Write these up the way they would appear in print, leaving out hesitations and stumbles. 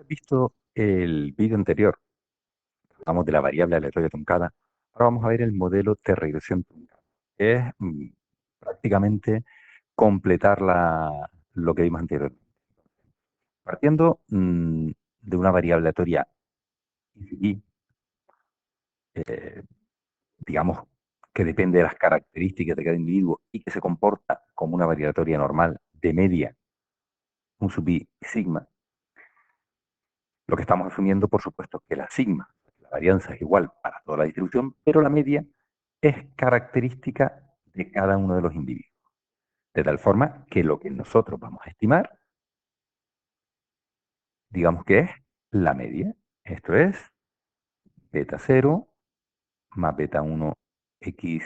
visto el vídeo anterior, hablamos de la variable aleatoria truncada. Ahora vamos a ver el modelo de regresión truncada, que es prácticamente completar lo que vimos anteriormente. Partiendo de una variable aleatoria y, eh, digamos, que depende de las características de cada individuo y que se comporta como una variable aleatoria normal de media, un sub i y sigma. Lo que estamos asumiendo, por supuesto, es que la sigma, la varianza es igual para toda la distribución, pero la media es característica de cada uno de los individuos. De tal forma que lo que nosotros vamos a estimar, digamos que es la media. Esto es beta 0 más beta 1 x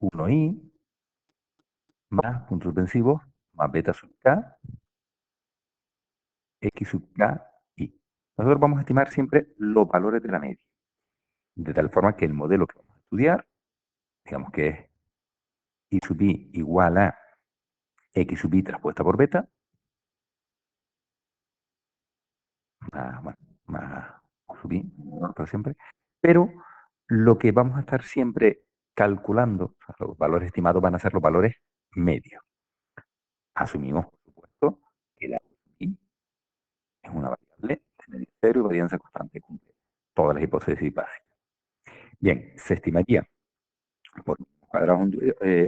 1i más puntos suspensivos más beta sub k x sub k i. Nosotros vamos a estimar siempre los valores de la media. De tal forma que el modelo que vamos a estudiar, digamos que es i sub i igual a x sub i traspuesta por beta, bueno, más sub i, por siempre, pero lo que vamos a estar siempre calculando, o sea, los valores estimados van a ser los valores medios. Asumimos, por supuesto, que la i es una variable de medio cero y varianza constante, cumple todas las hipótesis básicas. Bien, se estimaría por cuadrados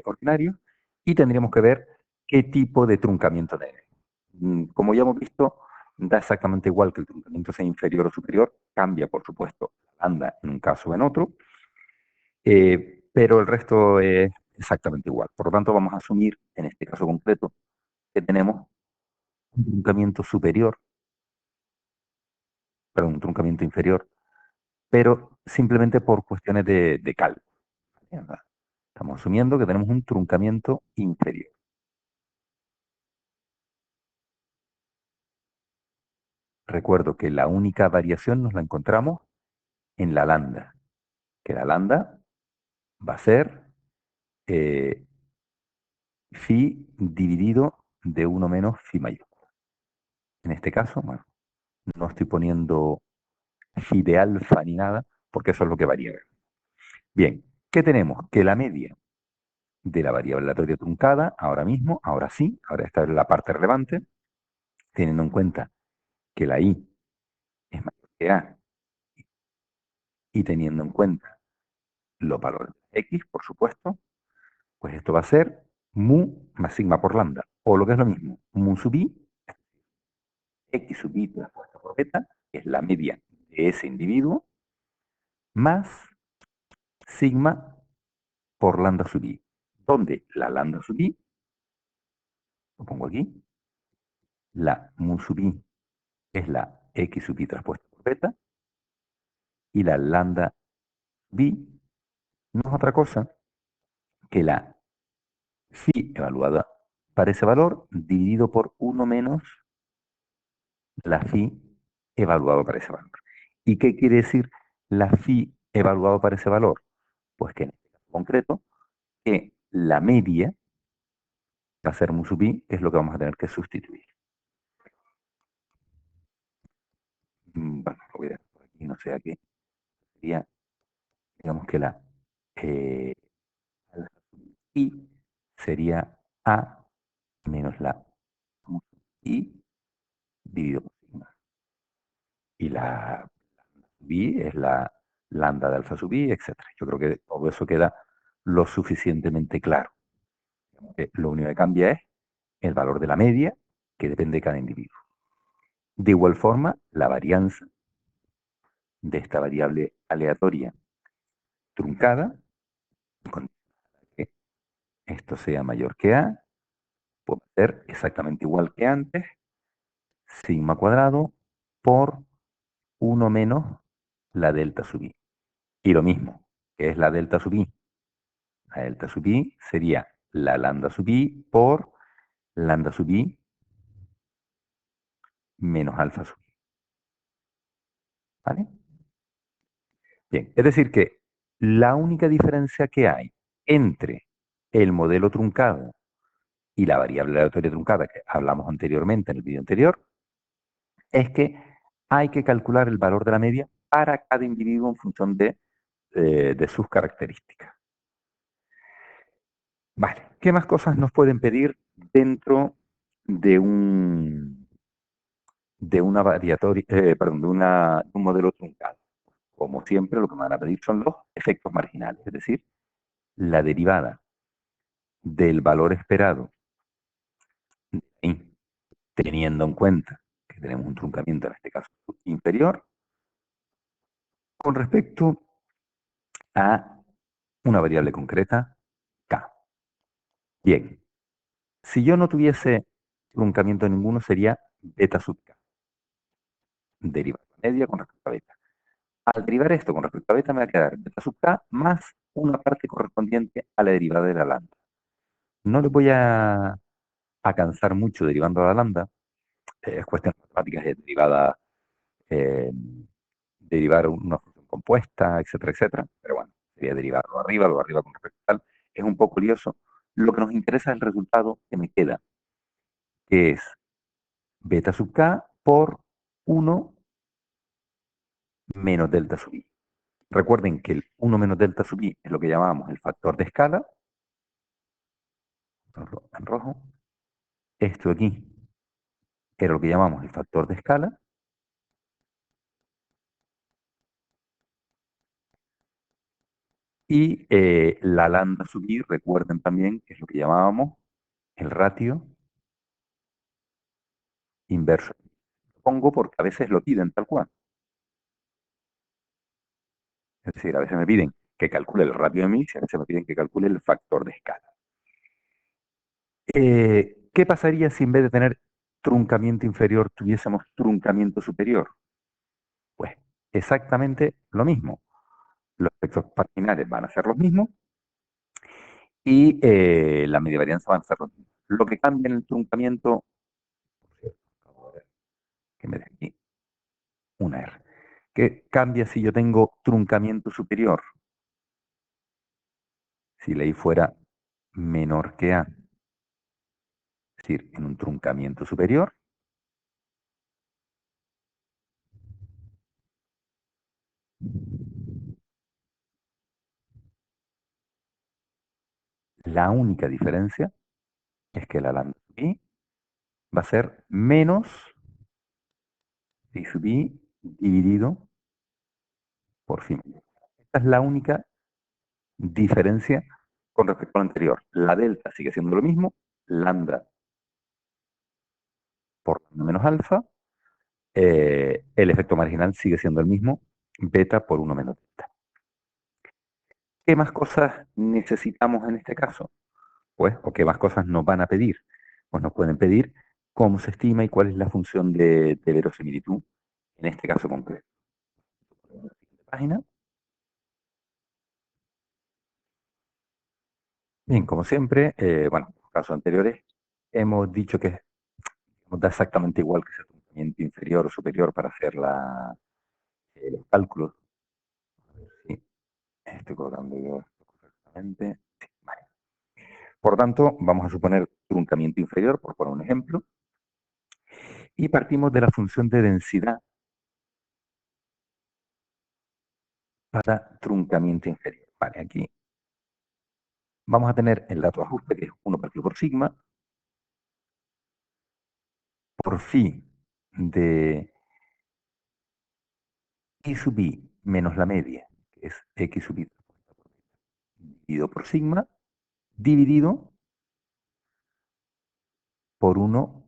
ordinarios y tendríamos que ver qué tipo de truncamiento tenemos. Como ya hemos visto, da exactamente igual que el truncamiento sea inferior o superior, cambia, por supuesto, la lambda en un caso o en otro, pero el resto es exactamente igual. Por lo tanto, vamos a asumir, en este caso concreto, que tenemos un truncamiento superior, perdón, un truncamiento inferior, pero simplemente por cuestiones de cálculo. ¿Vale? Estamos asumiendo que tenemos un truncamiento inferior. Recuerdo que la única variación nos la encontramos en la lambda, que la lambda va a ser eh, phi dividido de 1 menos phi mayúscula. En este caso, bueno, no estoy poniendo phi de alfa ni nada, porque eso es lo que varía. Bien, ¿qué tenemos? Que la media de la variable aleatoria truncada, ahora mismo, ahora sí, ahora esta es la parte relevante, teniendo en cuenta que la i es mayor que a y teniendo en cuenta los valores de x, por supuesto, pues esto va a ser mu más sigma por lambda, o lo que es lo mismo, mu sub i, x sub i transpuesta por beta, que es la media de ese individuo, más sigma por lambda sub i, donde la lambda sub i, lo pongo aquí, la mu sub i es la x sub i transpuesta por beta, y la lambda b no es otra cosa que la phi evaluada para ese valor dividido por 1 menos la phi evaluado para ese valor. ¿Y qué quiere decir la phi evaluado para ese valor? Pues que en este caso concreto, que la media va a ser mu sub i, que es lo que vamos a tener que sustituir. Bueno, lo voy a dejar por aquí, no sé a qué. Sería, digamos que la eh, i sería a menos la mu sub i dividido por sigma. Y la sub i es la lambda de alfa sub i, etcétera. Yo creo que todo eso queda lo suficientemente claro. Lo único que cambia es el valor de la media, que depende de cada individuo. De igual forma, la varianza de esta variable aleatoria truncada, con que esto sea mayor que a, puede ser exactamente igual que antes, sigma cuadrado por 1 menos la delta sub i. Y lo mismo, que es la delta sub i. La delta sub i sería la lambda sub i por lambda sub i menos alfa sub i. ¿Vale? Bien, es decir que la única diferencia que hay entre el modelo truncado y la variable aleatoria truncada que hablamos anteriormente en el vídeo anterior es que hay que calcular el valor de la media para cada individuo en función de sus características. Vale, ¿qué más cosas nos pueden pedir dentro de de una variatoria, perdón, de un modelo truncado? Como siempre, lo que me van a pedir son los efectos marginales, es decir, la derivada del valor esperado, y teniendo en cuenta que tenemos un truncamiento, en este caso inferior, con respecto a una variable concreta, k. Bien, si yo no tuviese truncamiento ninguno, sería beta sub k, derivada media con respecto a beta. Al derivar esto con respecto a beta, me va a quedar beta sub k más una parte correspondiente a la derivada de la lambda. No le voy a cansar mucho derivando a la lambda, es cuestión matemáticas de derivada, eh, derivar una función compuesta, etcétera, etcétera. Pero bueno, sería derivar lo arriba con respecto a tal. Es un poco lioso. Lo que nos interesa es el resultado que me queda, que es beta sub k por 1 menos delta sub i. Recuerden que el 1 menos delta sub i es lo que llamamos el factor de escala, en rojo. Esto de aquí era lo que llamamos el factor de escala. Y la lambda sub i, recuerden también que es lo que llamábamos el ratio inverso. Lo pongo porque a veces lo piden tal cual. Es decir, a veces me piden que calcule el ratio de Mills y a veces me piden que calcule el factor de escala. ¿Qué pasaría si en vez de tener truncamiento inferior tuviésemos truncamiento superior? Pues exactamente lo mismo. Los efectos marginales van a ser los mismos y la media varianza van a ser los mismos. Lo que cambia en el truncamiento, vamos a ver, que me dé aquí una R. ¿Qué cambia si yo tengo truncamiento superior? Si la I fuera menor que A, es decir, en un truncamiento superior, la única diferencia es que la lambda sub I va a ser menos phi sub I dividido por phi mayor. Esta es la única diferencia con respecto a lo anterior. La delta sigue siendo lo mismo, lambda por lambda menos alfa, el efecto marginal sigue siendo el mismo, beta por 1 menos delta. ¿Qué más cosas necesitamos en este caso? Pues, o qué más cosas nos van a pedir. Pues nos pueden pedir cómo se estima y cuál es la función de verosimilitud en este caso concreto. Página. Bien, como siempre, bueno, en los casos anteriores hemos dicho que nos da exactamente igual que sea tratamiento inferior o superior para hacer los cálculos. Sí, estoy colocando yo esto correctamente. Sí, vale. Por tanto, vamos a suponer truncamiento inferior, por poner un ejemplo, y partimos de la función de densidad para truncamiento inferior. Vale, aquí vamos a tener el dato de ajuste, que es 1 partido por sigma, por phi de i sub i menos la media, que es x sub i dividido por sigma, dividido por 1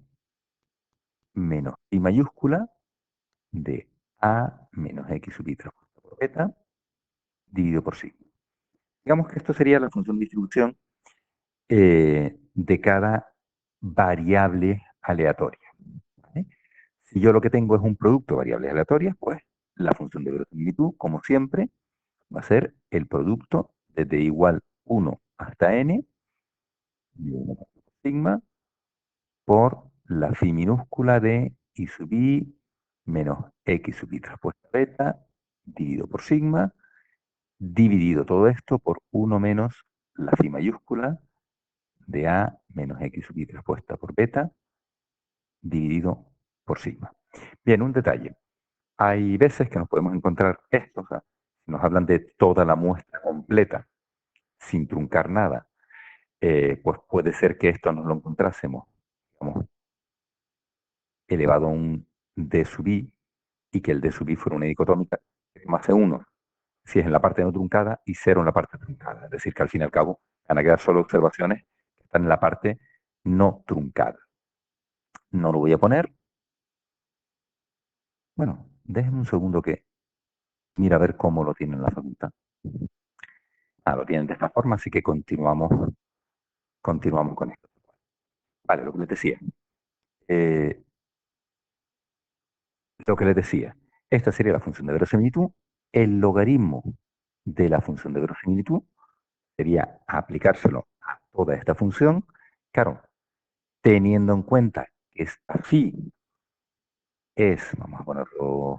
menos i mayúscula de a menos x sub i transpuesta por beta, dividido por sigma. Digamos que esto sería la función de distribución de cada variable aleatoria. ¿Vale? Si yo lo que tengo es un producto de variables aleatorias, pues la función de verosimilitud, como siempre, va a ser el producto desde igual 1 hasta n, sigma, por la phi minúscula de i sub i menos x sub i transpuesta beta, dividido por sigma, dividido todo esto por 1 menos la phi mayúscula de a menos x sub i transpuesta por beta, dividido por sigma. Bien, un detalle. Hay veces que nos podemos encontrar esto, o sea, si nos hablan de toda la muestra completa, sin truncar nada, pues puede ser que esto nos lo encontrásemos, digamos, elevado a un d sub i y que el d sub i fuera una dicotómica más c uno si es en la parte no truncada y cero en la parte truncada. Es decir, que al fin y al cabo van a quedar solo observaciones que están en la parte no truncada. No lo voy a poner. Bueno, déjenme un segundo que mira a ver cómo lo tienen la facultad. Ah, lo tienen de esta forma, así que continuamos con esto. Vale, lo que les decía. Eh, lo que les decía. Esta sería la función de verosimilitud. El logaritmo de la función de verosimilitud sería aplicárselo a toda esta función. Claro, teniendo en cuenta que esta phi vamos a ponerlo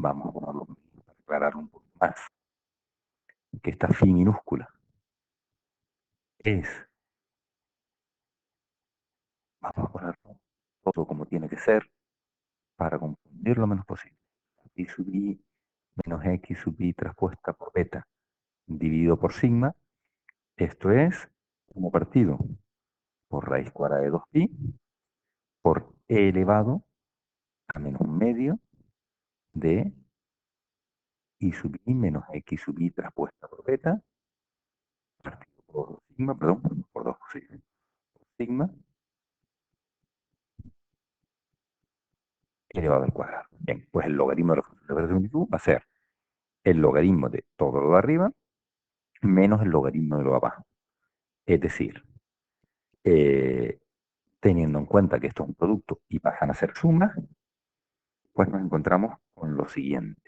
para aclarar un poco más, que esta phi minúscula es, vamos a ponerlo todo como tiene que ser para confundir lo menos posible. I sub i menos x sub i traspuesta por beta dividido por sigma, esto es como partido por raíz cuadrada de 2pi por e elevado a menos un medio de i sub i menos x sub i traspuesta por beta, partido por sigma, perdón, por 2 sigma elevado al cuadrado. Bien, pues el logaritmo de la función de verosimilitud va a ser el logaritmo de todo lo de arriba menos el logaritmo de lo de abajo. Es decir, eh, teniendo en cuenta que esto es un producto y pasan a ser sumas, pues nos encontramos con lo siguiente.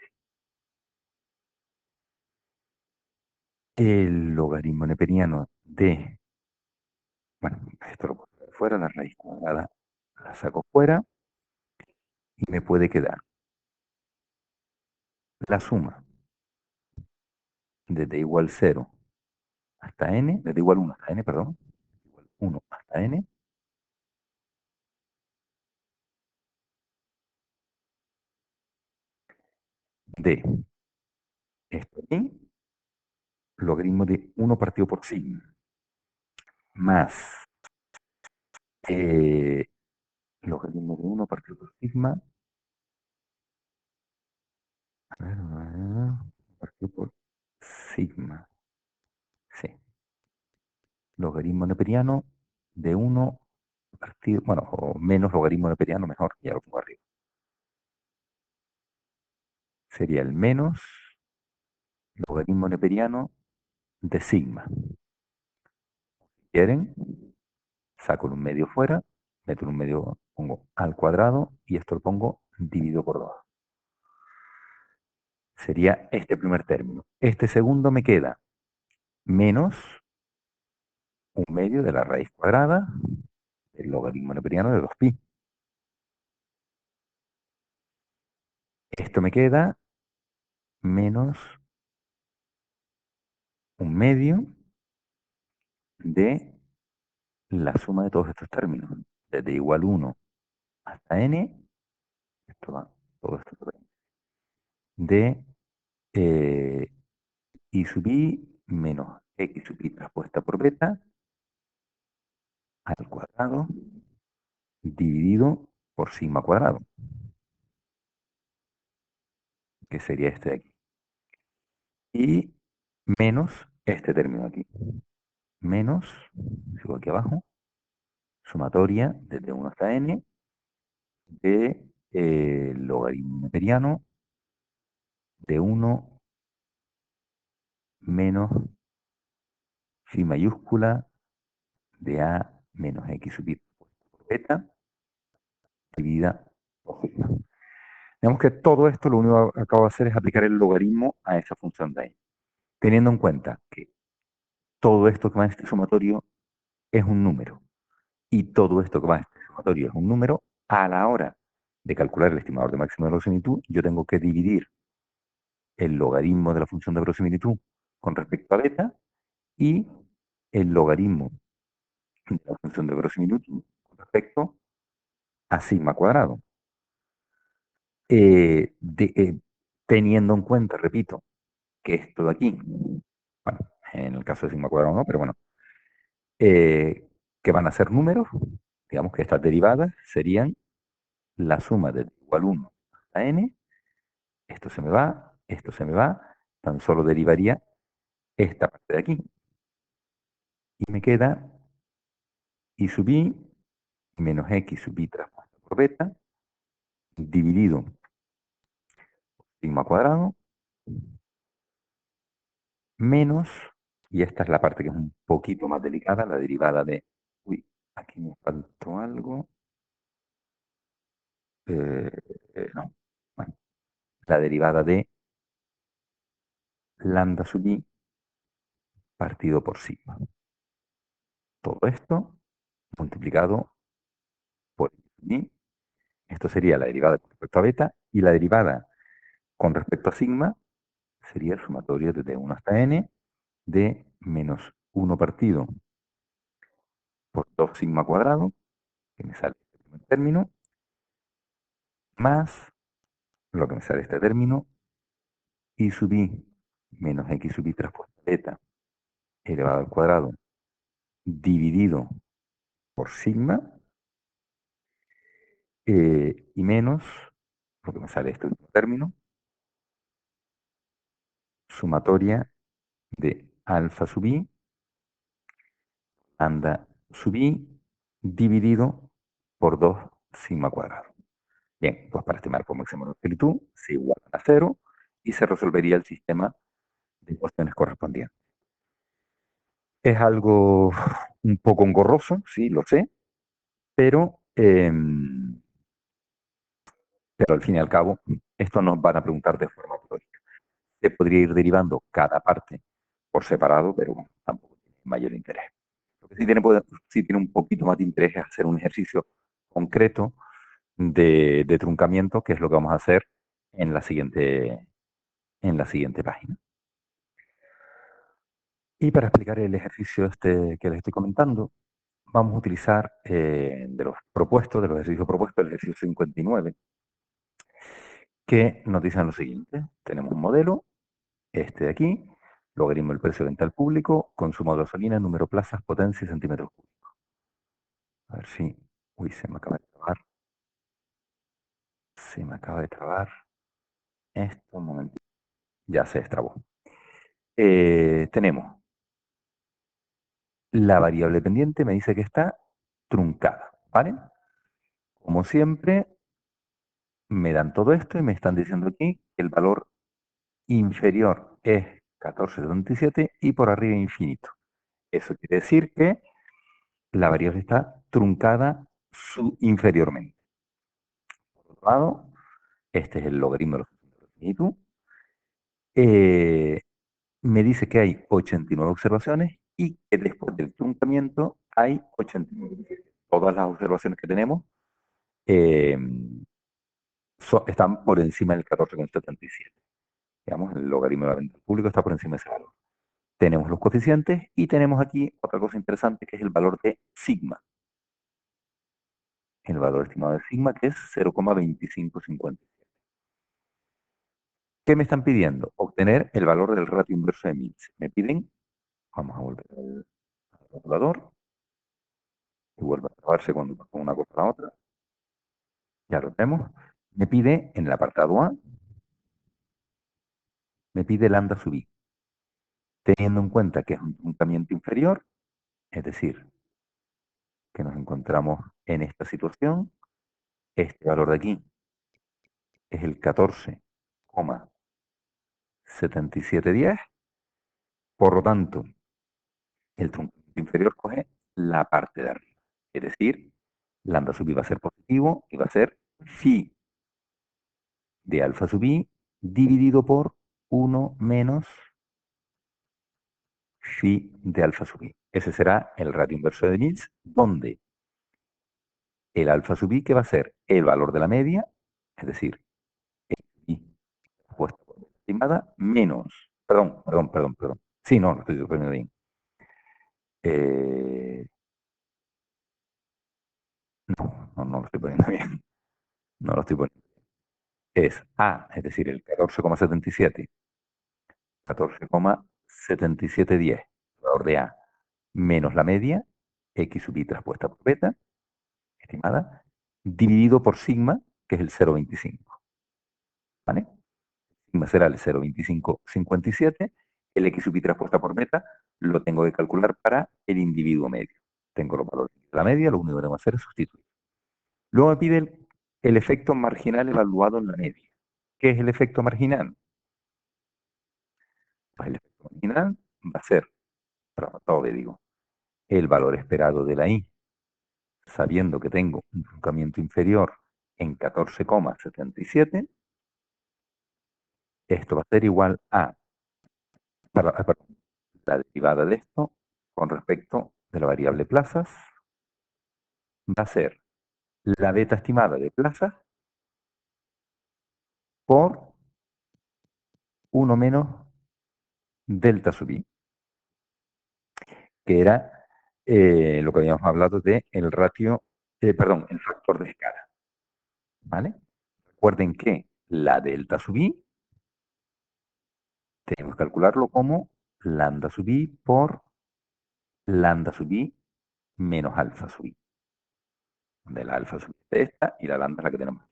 El logaritmo neperiano de, bueno, esto lo puedo sacar fuera, la raíz cuadrada la saco fuera y me puede quedar la suma desde igual 0 hasta n, desde igual 1 hasta n, perdón, igual 1 hasta n, de esto aquí, logaritmo de 1 partido por sigma, más logaritmo de 1 partido por sigma, a ver, partido por sigma, sí, logaritmo neperiano de 1 partido, bueno, o menos logaritmo neperiano, mejor, ya lo pongo arriba. Sería el menos logaritmo neperiano de sigma. Si quieren, saco un medio fuera, meto un medio, pongo al cuadrado y esto lo pongo dividido por 2. Sería este primer término. Este segundo me queda menos un medio de la raíz cuadrada del logaritmo neperiano de 2pi. Esto me queda menos un medio de la suma de todos estos términos. Desde igual 1 hasta n, esto va, todo esto por ahí, de i sub i menos x sub i traspuesta por beta al cuadrado dividido por sigma cuadrado, que sería este de aquí. Y menos este término aquí. Menos, sigo aquí abajo, sumatoria desde 1 hasta n de logaritmo neperiano de 1 menos phi mayúscula de a menos x sub i por beta dividida por sigma. Digamos que todo esto lo único que acabo de hacer es aplicar el logaritmo a esa función de ahí, teniendo en cuenta que todo esto que va en este sumatorio es un número y todo esto que va en este sumatorio es un número, a la hora de calcular el estimador de máximo de verosimilitud, yo tengo que dividir el logaritmo de la función de verosimilitud con respecto a beta y el logaritmo de la función de verosimilitud con respecto a sigma cuadrado. teniendo en cuenta, repito, que esto de aquí, bueno, en el caso de sigma cuadrado no, pero bueno, que van a ser números, digamos que estas derivadas serían la suma de igual 1 hasta n, esto se me va, tan solo derivaría esta parte de aquí. Y me queda y sub i menos x sub i transpuesto por beta, dividido sigma cuadrado, menos, y esta es la parte que es un poquito más delicada, la derivada de, uy, aquí me faltó algo, eh, no, bueno, la derivada de lambda sub i partido por sigma. Todo esto multiplicado por i. Esto sería la derivada con respecto a beta, y la derivada con respecto a sigma sería el sumatorio desde 1 hasta n de menos 1 partido por 2 sigma cuadrado, que me sale este primer término, más lo que me sale este término, y sub i menos x sub i transpuesta beta elevado al cuadrado dividido por sigma, y menos lo que me sale este último término, sumatoria de alfa sub i, lambda sub i, dividido por 2 sigma cuadrado. Bien, pues para estimar por máximo de amplitud se igualan a cero y se resolvería el sistema de ecuaciones correspondientes. Es algo un poco engorroso, sí, lo sé, pero, pero al fin y al cabo, esto nos van a preguntar de forma teórica. Se podría ir derivando cada parte por separado, pero bueno, tampoco tiene mayor interés. Lo que sí tiene un poquito más de interés es hacer un ejercicio concreto de truncamiento, que es lo que vamos a hacer en la siguiente página. Y para explicar el ejercicio este que les estoy comentando, vamos a utilizar de los ejercicios propuestos, el ejercicio 59, que nos dicen lo siguiente. Tenemos un modelo, este de aquí, logaritmo del precio de venta al público, consumo de gasolina, número de plazas, potencia y centímetros cúbicos. A ver si... Uy, se me acaba de trabar. Se me acaba de trabar. Esto, un momentito. Ya se destrabó. Tenemos la variable pendiente, me dice que está truncada, ¿vale? Como siempre, me dan todo esto y me están diciendo aquí que el valor inferior es 14,77 y por arriba infinito. Eso quiere decir que la variable está truncada inferiormente. Por otro lado, este es el logaritmo de los puntos de infinitud. Me dice que hay 89 observaciones y que después del truncamiento hay 89. Todas las observaciones que tenemos eh, están por encima del 14,77. Digamos, el logaritmo de la venta al público está por encima de ese valor. Tenemos los coeficientes y tenemos aquí otra cosa interesante que es el valor de sigma. El valor estimado de sigma que es 0,2557. ¿Qué me están pidiendo? Obtener el valor del ratio inverso de Mills. Me piden, vamos a volver al calculador, y vuelve a trabarse cuando pongo una cosa a la otra. Ya lo tenemos. Me pide en el apartado A, me pide lambda sub i. Teniendo en cuenta que es un truncamiento inferior, es decir, que nos encontramos en esta situación, este valor de aquí es el 14,7710. Por lo tanto, el truncamiento inferior coge la parte de arriba. Es decir, lambda sub i va a ser positivo y va a ser phi de alfa sub i dividido por 1 menos phi de alfa sub i. Ese será el ratio inverso de Mills, donde el alfa sub i, que va a ser el valor de la media, es decir, i puesto por estimada, menos, perdón. Sí, no, lo estoy poniendo bien. Eh, no lo estoy poniendo bien. No lo estoy poniendo. es A, es decir, el 14,77, 14,7710, valor de A, menos la media, X sub i traspuesta por beta, estimada, dividido por sigma, que es el 0,25. ¿Vale? Sigma será el 0,2557. El X sub i traspuesta por beta lo tengo que calcular para el individuo medio. Tengo los valores de la media, lo único que tengo que hacer es sustituir. Luego me pide el efecto marginal evaluado en la media. ¿Qué es el efecto marginal? Pues el efecto marginal va a ser, para todo le digo, el valor esperado de la I, sabiendo que tengo un truncamiento inferior en 14,77, esto va a ser igual a, perdón, la derivada de esto con respecto de la variable plazas va a ser la beta estimada de plazas por 1 menos delta sub i, que era lo que habíamos hablado de el ratio, perdón, el factor de escala. ¿Vale? Recuerden que la delta sub i tenemos que calcularlo como lambda sub i por lambda sub i menos alfa sub i. De la alfa sub i de esta y la lambda es la que tenemos.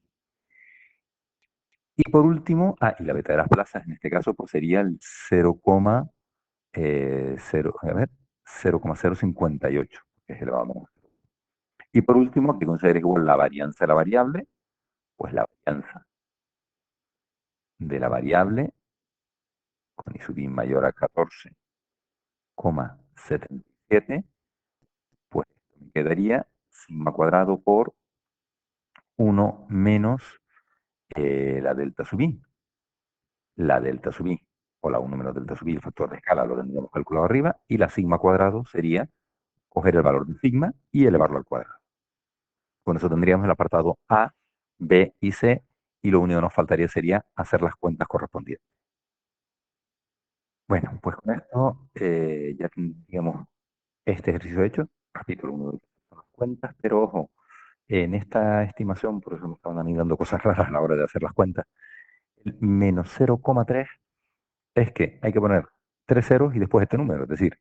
Y por último, y la beta de las plazas en este caso pues sería el 0,058, que es elevado a menos. Y por último, que considere igual la varianza de la variable, pues la varianza de la variable con i sub i mayor a 14,77, pues me quedaría sigma cuadrado por 1 menos la delta sub i. La delta sub i, o la 1 menos delta sub i, el factor de escala lo tendríamos calculado arriba, y la sigma cuadrado sería coger el valor de sigma y elevarlo al cuadrado. Con eso tendríamos el apartado A, B y C, y lo único que nos faltaría sería hacer las cuentas correspondientes. Bueno, pues con esto ya tendríamos este ejercicio hecho. Repito, lo único que son las cuentas, pero ojo, en esta estimación, por eso me estaban a mí dando cosas raras a la hora de hacer las cuentas, el menos 0,3 es que hay que poner tres ceros y después este número, es decir,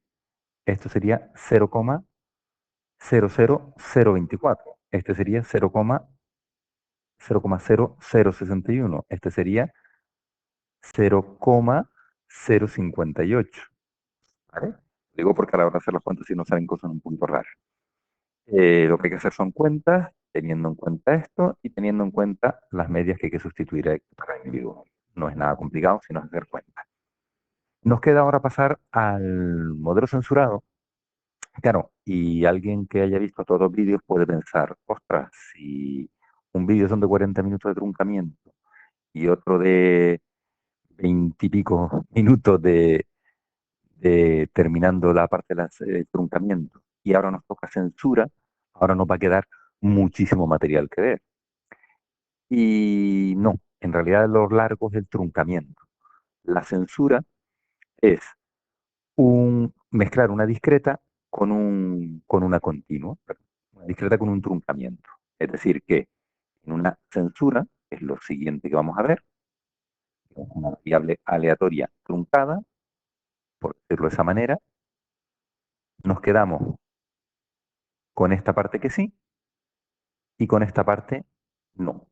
esto sería 0,00024, este sería 0,0061, este sería 0,058. ¿Vale? Digo porque a la hora de hacer las cuentas si no salen cosas un poquito raras. Lo que hay que hacer son cuentas, teniendo en cuenta esto y teniendo en cuenta las medias que hay que sustituir a cada individuo. No es nada complicado, sino hacer cuentas. Nos queda ahora pasar al modelo censurado. Claro, y alguien que haya visto todos los vídeos puede pensar, ostras, si un vídeo son de 40 minutos de truncamiento y otro de 20 y pico minutos de terminando la parte de truncamiento y ahora nos toca censura, ahora nos va a quedar muchísimo material que ver. Y no, en realidad lo largo es el truncamiento. La censura es mezclar una discreta con una continua, una discreta con un truncamiento. Es decir, que en una censura, que es lo siguiente que vamos a ver, una variable aleatoria truncada, por decirlo de esa manera, nos quedamos con esta parte que sí y con esta parte no.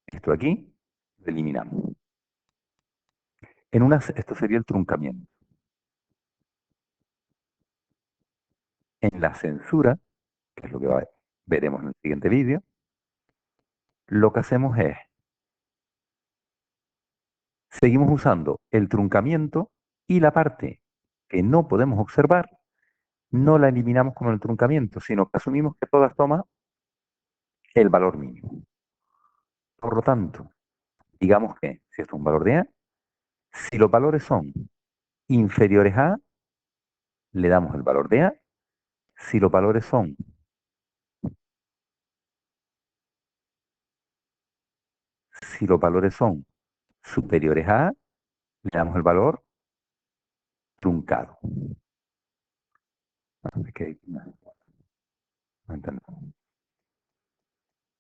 Esto aquí lo eliminamos. Esto sería el truncamiento. En la censura, que es lo que veremos en el siguiente vídeo, lo que hacemos es, seguimos usando el truncamiento y la parte que no podemos observar, no la eliminamos con el truncamiento, sino que asumimos que todas toman el valor mínimo. Por lo tanto, digamos que si esto es un valor de A, si los valores son inferiores a A, le damos el valor de A. Si los valores son Si los valores son superiores a A, le damos el valor truncado. No entendemos.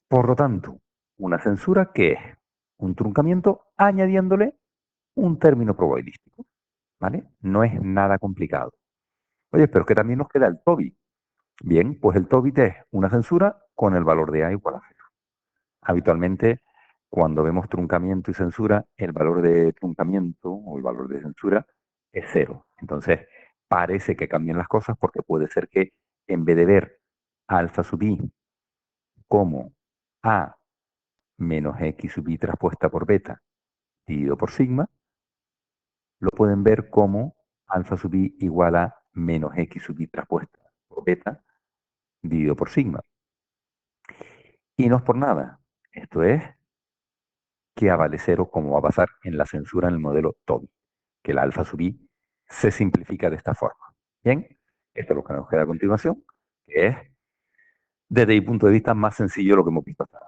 Por lo tanto, ¿una censura qué es? un truncamiento añadiéndole un término probabilístico, ¿vale? No es nada complicado. Oye, pero que también nos queda el TOBI. Bien, pues el TOBIT es una censura con el valor de A igual a cero. Habitualmente, cuando vemos truncamiento y censura, el valor de truncamiento o el valor de censura es cero. Entonces, parece que cambian las cosas porque puede ser que en vez de ver alfa sub i como A menos X sub i traspuesta por beta dividido por sigma, lo pueden ver como alfa sub i igual a menos X sub i traspuesta por beta dividido por sigma. Y no es por nada. Esto es que A vale cero, como va a pasar en la censura en el modelo TOBI, que el alfa sub i se simplifica de esta forma. Bien, esto es lo que nos queda a continuación, que es, desde mi punto de vista, más sencillo lo que hemos visto hasta ahora.